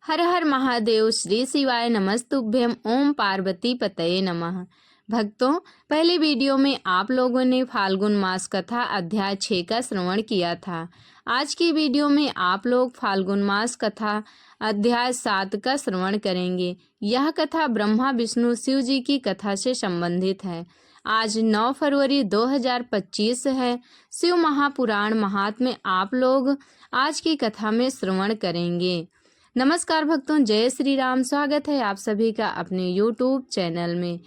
हर हर महादेव, श्री शिवाय नमस्तुभ्यम, ओम पार्वती पतये नमः। भक्तों, पहले वीडियो में आप लोगों ने फाल्गुन मास कथा अध्याय 6 का श्रवण किया था। आज की वीडियो में आप लोग फाल्गुन मास कथा अध्याय 7 का श्रवण करेंगे। यह कथा ब्रह्मा विष्णु शिव जी की कथा से संबंधित है। आज 9 फरवरी 2025 है। शिव महापुराण महात्म्य आप लोग आज की कथा में श्रवण करेंगे। नमस्कार भक्तों, जय श्री राम। स्वागत है आप सभी का अपने YouTube चैनल में।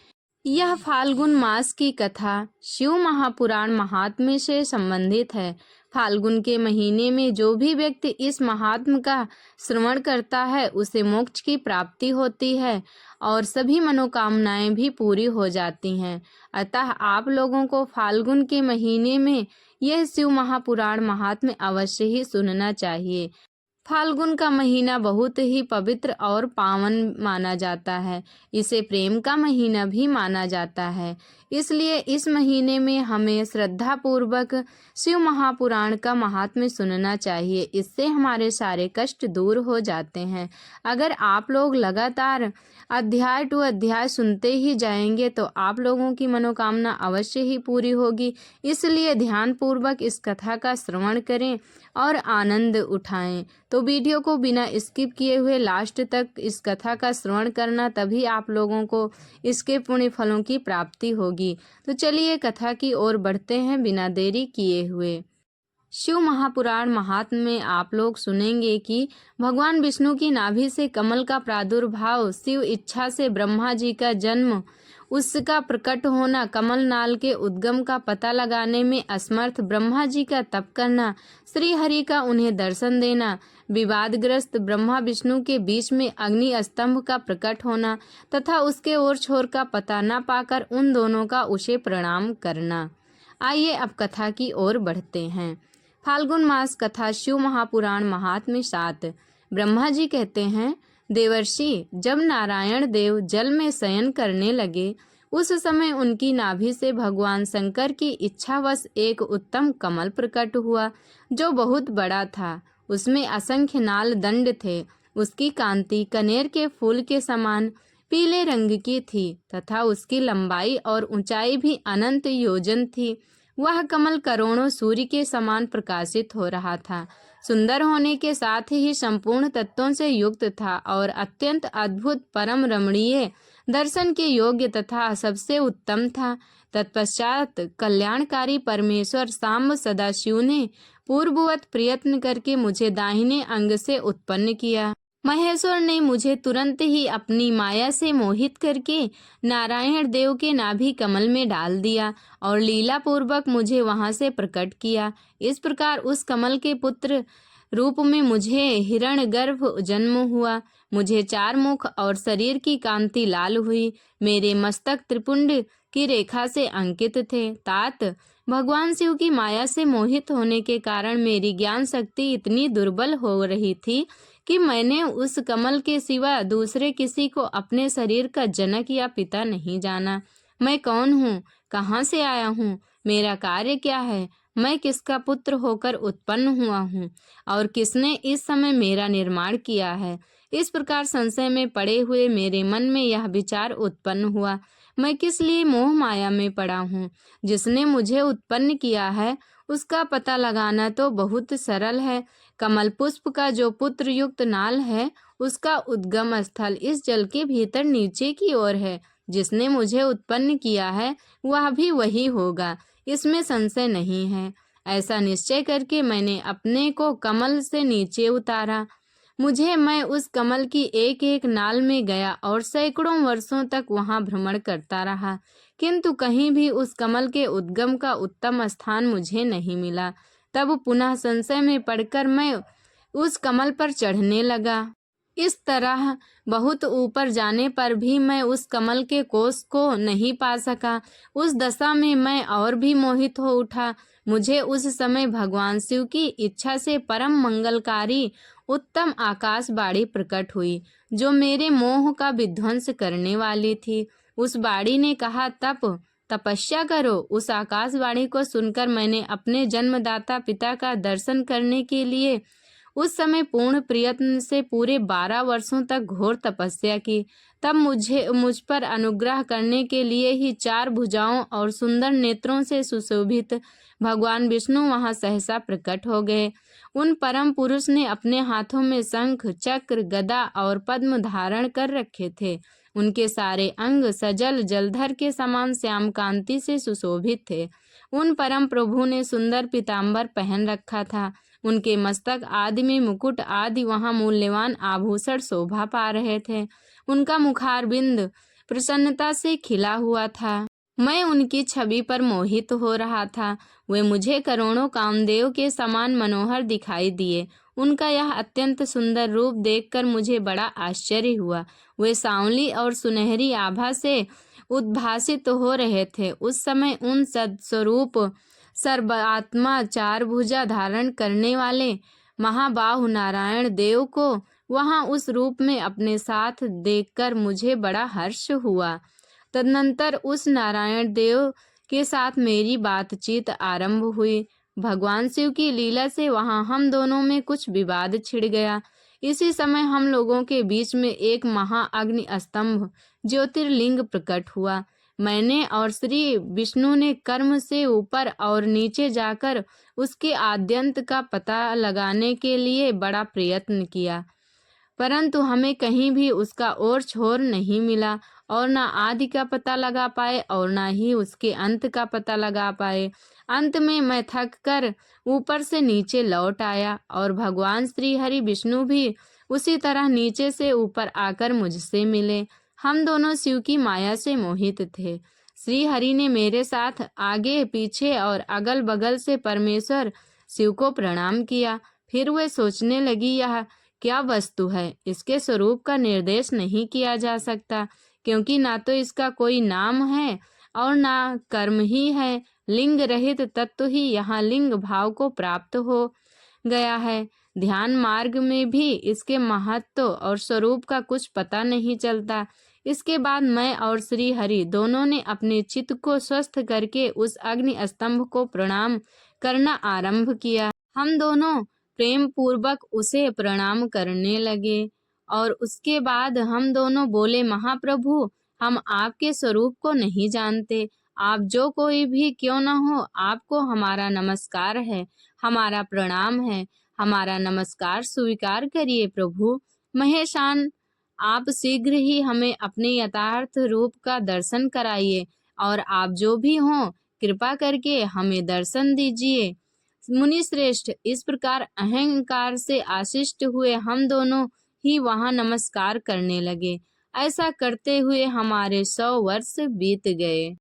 यह फाल्गुन मास की कथा शिव महापुराण महात्म्य से संबंधित है। फाल्गुन के महीने में जो भी व्यक्ति इस महात्म्य का श्रवण करता है उसे मोक्ष की प्राप्ति होती है और सभी मनोकामनाएं भी पूरी हो जाती हैं। अतः आप लोगों को फाल्गुन के महीने में यह शिव महापुराण महात्म्य अवश्य ही सुनना चाहिए। फाल्गुन का महीना बहुत ही पवित्र और पावन माना जाता है। इसे प्रेम का महीना भी माना जाता है। इसलिए इस महीने में हमें श्रद्धा पूर्वक शिव महापुराण का महात्म्य सुनना चाहिए। इससे हमारे सारे कष्ट दूर हो जाते हैं। अगर आप लोग लगातार अध्याय टू अध्याय सुनते ही जाएंगे तो आप लोगों की मनोकामना अवश्य ही पूरी होगी। इसलिए ध्यान पूर्वक इस कथा का श्रवण करें और आनंद उठाएं। तो वीडियो को बिना स्किप किए हुए लास्ट तक इस कथा का श्रवण करना, तभी आप लोगों को इसके पुण्य फलों की प्राप्ति होगी। तो चलिए कथा की ओर बढ़ते हैं बिना देरी किए हुए। शिव महापुराण महात्म्य में आप लोग सुनेंगे कि भगवान विष्णु की नाभि से कमल का प्रादुर्भाव, शिव इच्छा से ब्रह्मा जी का जन्म, उसका प्रकट होना, कमल नाल के उद्गम का पता लगाने में असमर्थ ब्रह्मा जी का तप करना, श्री हरि का उन्हें दर्शन देना, विवादग्रस्त ब्रह्मा विष्णु के बीच में अग्नि स्तंभ का प्रकट होना तथा उसके ओर छोर का पता न पाकर उन दोनों का उसे प्रणाम करना। आइए अब कथा की ओर बढ़ते हैं। फाल्गुन मास कथा शिव महापुराण महात्म्य 7। ब्रह्मा जी कहते हैं, देवर्षि, जब नारायण देव जल में शयन करने लगे उस समय उनकी नाभि से भगवान शंकर की इच्छावश एक उत्तम कमल प्रकट हुआ जो बहुत बड़ा था। उसमें असंख्य नाल दंड थे। उसकी कांति कनेर के फूल के समान पीले रंग की थी तथा उसकी लंबाई और ऊंचाई भी अनंत योजन थी। वह कमल करोड़ों सूर्य के समान प्रकाशित हो रहा था। सुंदर होने के साथ ही संपूर्ण तत्वों से युक्त था और अत्यंत अद्भुत, परम रमणीय, दर्शन के योग्य तथा सबसे उत्तम था। तत्पश्चात कल्याणकारी परमेश्वर सांब सदाशिव ने पूर्ववत प्रयत्न करके मुझे दाहिने अंग से उत्पन्न किया। महेश्वर ने मुझे तुरंत ही अपनी माया से मोहित करके नारायण देव के नाभि कमल में डाल दिया और लीला पूर्वक मुझे वहां से प्रकट किया। इस प्रकार उस कमल के पुत्र रूप में मुझे हिरण्यगर्भ जन्म हुआ। मुझे 4 मुख और शरीर की कांति लाल हुई। मेरे मस्तक त्रिपुंड की रेखा से अंकित थे। तात, भगवान शिव की माया से मोहित होने के कारण मेरी ज्ञान शक्ति इतनी दुर्बल हो रही थी कि मैंने उस कमल के सिवा दूसरे किसी को अपने शरीर का जनक या पिता नहीं जाना। मैं कौन हूँ, कहाँ से आया हूँ, मेरा कार्य क्या है, मैं किसका पुत्र होकर उत्पन्न हुआ हूँ और किसने इस समय मेरा निर्माण किया है। इस प्रकार संशय में पड़े हुए मेरे मन में यह विचार उत्पन्न हुआ, मैं किस लिए मोह माया में पड़ा हूँ। जिसने मुझे उत्पन्न किया है उसका पता लगाना तो बहुत सरल है। कमल पुष्प का जो पुत्र युक्त नाल है उसका उद्गम स्थल इस जल के भीतर नीचे की ओर है। जिसने मुझे उत्पन्न किया है वह भी वही होगा, इसमें संशय नहीं है। ऐसा निश्चय करके मैंने अपने को कमल से नीचे उतारा। मैं उस कमल की एक एक नाल में गया और सैकड़ों वर्षों तक वहां भ्रमण करता रहा, किंतु कहीं भी उस कमल के उद्गम का उत्तम स्थान मुझे नहीं मिला। तब पुनः संशय में पड़कर मैं उस कमल पर चढ़ने लगा। इस तरह बहुत ऊपर जाने पर भी मैं उस कमल के कोष को नहीं पा सका। उस दशा में मैं और भी मोहित हो उठा। मुझे उस समय भगवान शिव की इच्छा से परम मंगलकारी उत्तम आकाशवाणी प्रकट हुई जो मेरे मोह का विध्वंस करने वाली थी। उस वाणी ने कहा, तपस्या करो। उस आकाशवाणी को सुनकर मैंने अपने जन्मदाता पिता का दर्शन करने के लिए उस समय पूर्ण प्रयत्न से पूरे 12 वर्षों तक घोर तपस्या की। तब मुझ पर अनुग्रह करने के लिए ही 4 भुजाओं और सुंदर नेत्रों से सुशोभित भगवान विष्णु वहां सहसा प्रकट हो गए। उन परम पुरुष ने अपने हाथों में शंख, चक्र, गदा और पद्म धारण कर रखे थे। उनके सारे अंग सजल जलधर के समान श्याम कांति से सुशोभित थे। उन परम प्रभु ने सुंदर पीताम्बर पहन रखा था। उनके मस्तक आदि में मुकुट आदि वहां मूल्यवान आभूषण शोभा पा रहे थे। उनका मुखारबिंद प्रसन्नता से खिला हुआ था। मैं उनकी छवि पर मोहित हो रहा था। वे मुझे करोड़ों कामदेव के समान मनोहर दिखाई दिए। उनका यह अत्यंत सुंदर रूप देखकर मुझे बड़ा आश्चर्य हुआ। वे सांवली और सुनहरी आभा से उद्भासित हो रहे थे। उस समय उन सद्स्वरूप सर्वात्मा 4 भुजा धारण करने वाले महाबाहु नारायण देव को वहां उस रूप में अपने साथ देखकर मुझे बड़ा हर्ष हुआ। तदनंतर उस नारायण देव के साथ मेरी बातचीत आरंभ हुई। भगवान शिव की लीला से वहां हम दोनों में कुछ विवाद छिड़ गया। इसी समय हम लोगों के बीच में एक महाअग्नि स्तंभ ज्योतिर्लिंग प्रकट हुआ। मैंने और श्री विष्णु ने कर्म से ऊपर और नीचे जाकर उसके आद्यंत का पता लगाने के लिए बड़ा प्रयत्न किया, परंतु हमें कहीं भी उसका ओर छोर नहीं मिला और ना आदि का पता लगा पाए और ना ही उसके अंत का पता लगा पाए। अंत में मैं थक कर ऊपर से नीचे लौट आया और भगवान श्री हरि विष्णु भी उसी तरह नीचे से ऊपर आकर मुझसे मिले। हम दोनों शिव की माया से मोहित थे। श्री हरि ने मेरे साथ आगे पीछे और अगल बगल से परमेश्वर शिव को प्रणाम किया। फिर वे सोचने लगी, यह क्या वस्तु है? इसके स्वरूप का निर्देश नहीं किया जा सकता, क्योंकि ना तो इसका कोई नाम है और ना कर्म ही है। लिंग रहित तत्व ही यहाँ लिंग भाव को प्राप्त हो गया है। ध्यान मार्ग में भी इसके महत्व और स्वरूप का कुछ पता नहीं चलता। इसके बाद मैं और श्री हरि दोनों ने अपने चित्त को स्वस्थ करके उस अग्नि स्तंभ को प्रणाम करना आरंभ किया। हम दोनों प्रेम पूर्वक उसे प्रणाम करने लगे और उसके बाद हम दोनों बोले, महाप्रभु, हम आपके स्वरूप को नहीं जानते। आप जो कोई भी क्यों न हो, आपको हमारा नमस्कार है, हमारा प्रणाम है। हमारा नमस्कार स्वीकार करिए प्रभु। महेशान, आप शीघ्र ही हमें अपने यथार्थ रूप का दर्शन कराइए और आप जो भी हों कृपा करके हमें दर्शन दीजिए। मुनि श्रेष्ठ, इस प्रकार अहंकार से आशिष्ट हुए हम दोनों ही वहां नमस्कार करने लगे। ऐसा करते हुए हमारे 100 वर्ष बीत गए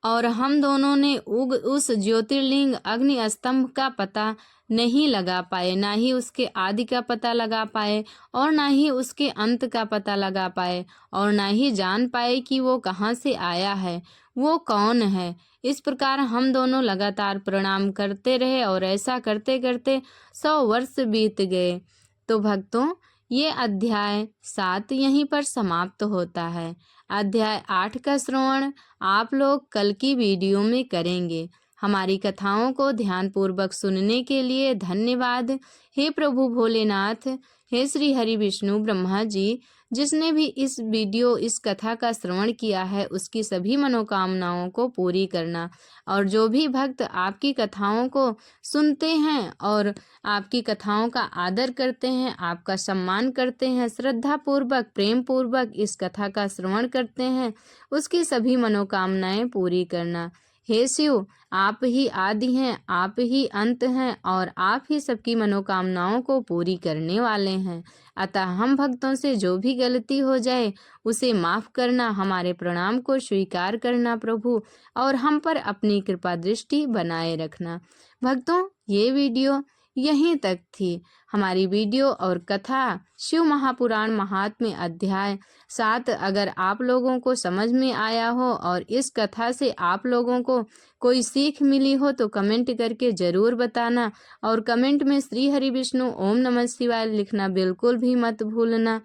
और हम दोनों ने उस ज्योतिर्लिंग अग्नि स्तंभ का पता नहीं लगा पाए, ना ही उसके आदि का पता लगा पाए और ना ही उसके अंत का पता लगा पाए और ना ही जान पाए कि वो कहाँ से आया है, वो कौन है। इस प्रकार हम दोनों लगातार प्रणाम करते रहे और ऐसा करते करते 100 वर्ष बीत गए। तो भक्तों, ये अध्याय 7 यहीं पर समाप्त होता है। अध्याय 8 का श्रवण आप लोग कल की वीडियो में करेंगे। हमारी कथाओं को ध्यानपूर्वक सुनने के लिए धन्यवाद। हे प्रभु भोलेनाथ, हे श्री हरि विष्णु ब्रह्मा जी, जिसने भी इस कथा का श्रवण किया है उसकी सभी मनोकामनाओं को पूरी करना। और जो भी भक्त आपकी कथाओं को सुनते हैं और आपकी कथाओं का आदर करते हैं, आपका सम्मान करते हैं, श्रद्धा पूर्वक प्रेम पूर्वक इस कथा का श्रवण करते हैं, उसकी सभी मनोकामनाएं पूरी करना। हे शिव, आप ही आदि हैं, आप ही अंत हैं और आप ही सबकी मनोकामनाओं को पूरी करने वाले हैं। अतः हम भक्तों से जो भी गलती हो जाए उसे माफ करना, हमारे प्रणाम को स्वीकार करना प्रभु, और हम पर अपनी कृपा दृष्टि बनाए रखना। भक्तों, ये वीडियो यहीं तक थी। हमारी वीडियो और कथा शिव महापुराण महात्म्य अध्याय 7 अगर आप लोगों को समझ में आया हो और इस कथा से आप लोगों को कोई सीख मिली हो तो कमेंट करके जरूर बताना और कमेंट में श्री हरि विष्णु ओम नमः शिवाय लिखना बिल्कुल भी मत भूलना।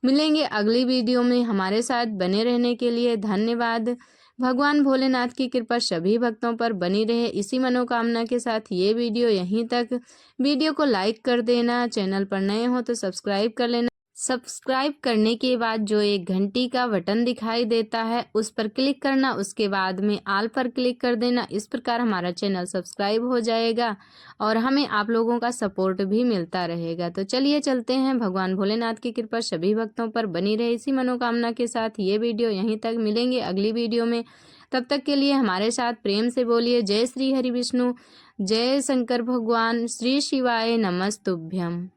मिलेंगे अगली वीडियो में। हमारे साथ बने रहने के लिए धन्यवाद। भगवान भोलेनाथ की कृपा सभी भक्तों पर बनी रहे, इसी मनोकामना के साथ ये वीडियो यहीं तक। वीडियो को लाइक कर देना, चैनल पर नए हो तो सब्सक्राइब कर लेना। सब्सक्राइब करने के बाद जो एक घंटी का बटन दिखाई देता है उस पर क्लिक करना, उसके बाद में ऑल पर क्लिक कर देना। इस प्रकार हमारा चैनल सब्सक्राइब हो जाएगा और हमें आप लोगों का सपोर्ट भी मिलता रहेगा। तो चलिए चलते हैं। भगवान भोलेनाथ की कृपा सभी भक्तों पर बनी रहे, इसी मनोकामना के साथ ये वीडियो यहीं तक। मिलेंगे अगली वीडियो में, तब तक के लिए हमारे साथ प्रेम से बोलिए जय श्री हरि विष्णु, जय शंकर भगवान, श्री शिवाय नमस्तुभ्यम।